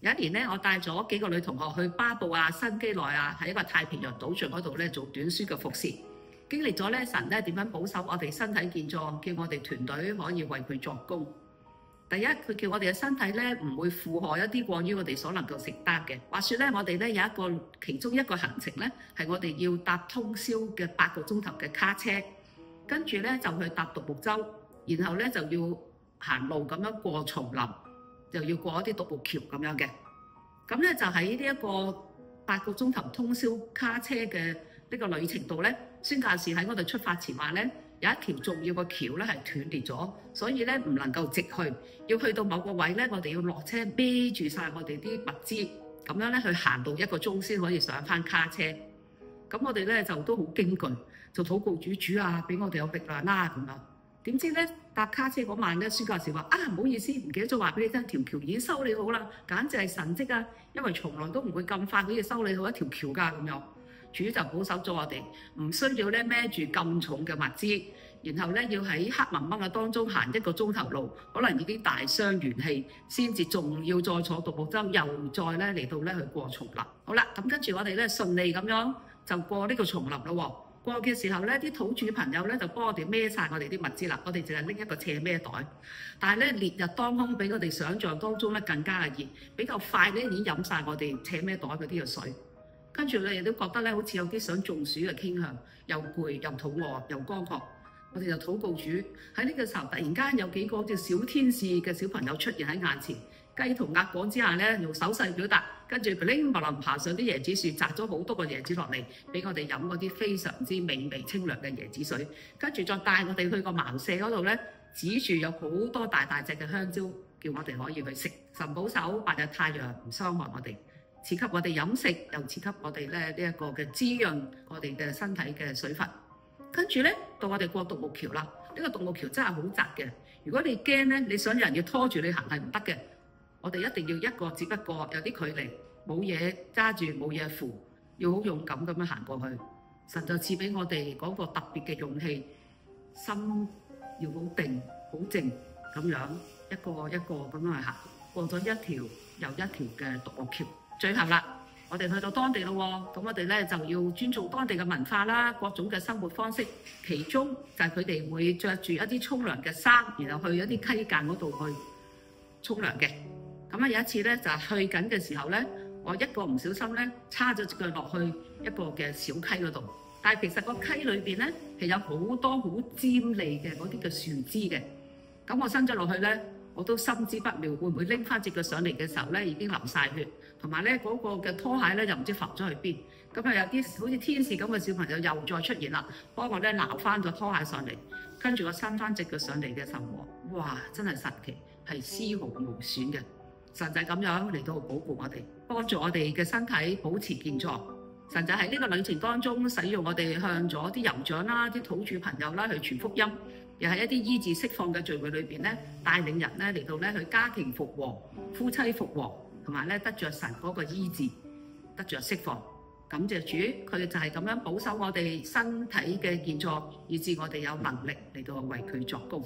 有一年咧，我帶咗幾個女同學去巴布亞新幾內亞，喺一個太平洋島上嗰度咧做短宣嘅服侍，經歷咗咧神咧點樣保守我哋身體健壯，叫我哋團隊可以為佢作工。第一，佢叫我哋嘅身體咧唔會負荷一啲過於我哋所能夠承擔嘅。話說咧，我哋咧有一個其中一個行程咧，係我哋要搭通宵嘅8個鐘頭嘅卡車，跟住咧就去搭獨木舟，然後咧就要行路咁樣過叢林，就要過一啲獨木橋咁樣嘅。咁咧就喺呢一個8個鐘頭通宵卡車嘅呢個旅程度咧，宣教士喺我哋出發前話咧，有一條重要嘅橋咧係斷裂咗，所以咧唔能夠直去，要去到某個位咧，我哋要落車孭住晒我哋啲物資，咁樣咧去行到1個鐘先可以上翻卡車。咁我哋咧就都好驚懼，就禱告主啊，俾我哋有力量啦咁樣。點知咧搭卡車嗰晚咧，宣教士話唔好意思，唔記得咗話俾你聽，條橋已經修理好啦，簡直係神蹟啊！因為從來都唔會咁快可以修理好一條橋㗎咁樣。主就保守咗我哋，唔需要咧孭住咁重嘅物資，然後咧要喺黑蒙蒙嘅當中行1個鐘頭路，可能已經大傷元氣，先至仲要再坐獨木舟，又再咧嚟到咧去過叢林。好啦，咁跟住我哋咧順利咁樣就過呢個叢林咯喎。過嘅時候咧，啲土著朋友咧就幫我哋孭晒我哋啲物資啦，我哋淨係拎一個斜孭袋。但係咧烈日當空，比我哋想象當中咧更加嘅熱，比較快咧已經飲晒我哋斜孭袋嗰啲嘅水。跟住你哋都覺得咧，好似有啲想中暑嘅傾向，又攰又肚餓又乾渴。我哋就禱告主，喺呢個時候突然間有幾個好似小天使嘅小朋友出現喺眼前，雞同鴨講之下咧，用手勢表達，跟住拎白林爬上啲椰子樹，摘咗好多個椰子落嚟，俾我哋飲嗰啲非常之美味清涼嘅椰子水。跟住再帶我哋去個茅舍嗰度咧，指住有好多大大隻嘅香蕉，叫我哋可以去食。神保守白日太陽唔傷害我哋，賜給我哋飲食，又賜給我哋咧呢一個嘅滋潤我哋嘅身體嘅水分。跟住咧到我哋過獨木橋啦，呢個獨木橋真係好窄嘅。如果你驚咧，你想有人要拖住你行係唔得嘅。我哋一定要一個接一個，有啲距離，冇嘢揸住，冇嘢扶，要好勇敢咁樣行過去。神就賜俾我哋嗰個特別嘅勇氣，心要好定、好靜咁樣一個一個咁樣去行，過咗一條又一條嘅獨木橋。最後啦，我哋去到當地咯喎，咁我哋咧就要尊重當地嘅文化啦，各種嘅生活方式，其中就係佢哋會着住一啲沖涼嘅衫，然後去一啲溪澗嗰度去沖涼嘅。咁啊有一次咧就係去緊嘅時候咧，我一個唔小心咧叉咗隻腳落去一個嘅小溪嗰度，但係其實個溪裏邊咧係有好多好尖利嘅嗰啲嘅樹枝嘅。咁我伸咗落去咧，我都心知不妙，會唔會拎翻隻腳上嚟嘅時候咧已經流晒血，同埋咧嗰個嘅拖鞋咧又唔知浮咗去邊。咁啊有啲好似天使咁嘅小朋友又再出現啦，幫我咧撈翻咗拖鞋上嚟，跟住我伸翻隻腳上嚟嘅時候，哇！真係神奇，係絲毫無損嘅。神就係咁樣嚟到保護我哋，幫助我哋嘅身體保持健壯。神就喺呢個旅程當中使用我哋向咗啲酋長啦、啲土著朋友啦去傳福音，又喺一啲醫治釋放嘅聚會裏邊咧，帶領人咧嚟到咧去家庭復和、夫妻復和，同埋咧得着神嗰個醫治，得着釋放。感謝主，佢哋就係咁樣保守我哋身體嘅健壯，以致我哋有能力嚟到為佢作工。